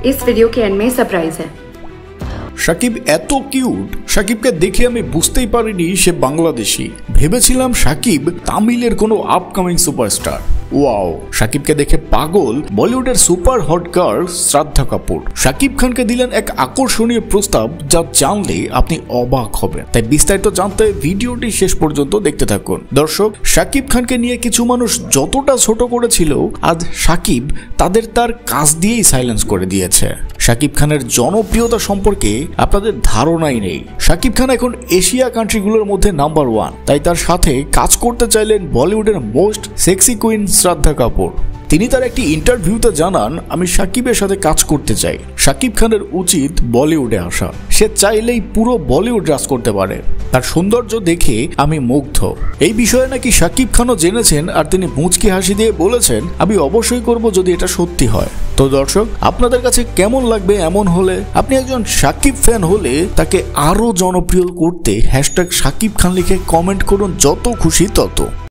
इस वीडियो के एंड में सरप्राइज है। শাকিব এত কিউট, শাকিবকে দেখে আমি বুঝতেই পারিনি সে বাংলাদেশি। ভেবেছিলাম শাকিব তামিলের কোনো আপকামিং সুপারস্টার। ওয়াও, শাকিবকে দেখে পাগল বলিউডের সুপার হট গার্ল শ্রদ্ধা কাপুর শাকিব খানকে দিলেন এক আকর্ষণীয় প্রস্তাব, যা জানলে আপনি অবাক হবেন। তাই বিস্তারিত জানতে ভিডিওটি শেষ পর্যন্ত দেখতে থাকুন। দর্শক, শাকিব খানকে নিয়ে কিছু মানুষ যতটা ছোট করেছিল, আজ শাকিব তাদের তার কাজ দিয়েই সাইলেন্স করে দিয়েছে। শাকিব খানের জনপ্রিয়তা সম্পর্কে আপনাদের ধারণাই নেই। শাকিব খান এখন এশিয়া কান্ট্রিগুলোর মধ্যে নাম্বার 1, তাই তার সাথে কাজ করতে চাইলেন বলিউডের মোস্ট সেক্সি কুইন শ্রদ্ধা কাপুর। তিনি তার একটি ইন্টারভিউতে জানান, আমি শাকিবের সাথে কাজ করতে চাই। শাকিব খানের উচিত বলিউডে আসা। সে চাইলেই পুরো বলিউড রাজ করতে পারে। তার সৌন্দর্য দেখে আমি মুগ্ধ। এই বিষয়ে নাকি শাকিব খানও জেনেছেন, আর তিনি মুচকি হাসি দিয়ে বলেছেন, আমি অবশ্যই করব যদি এটা সত্যি হয়। তো দর্শক, আপনাদের কাছে কেমন লাগবে এমন হলে? আপনি একজন শাকিব ফ্যান হলে তাকে আরো জনপ্রিয় করতে # শাকিব খান লিখে কমেন্ট করুন, যত খুশি তত।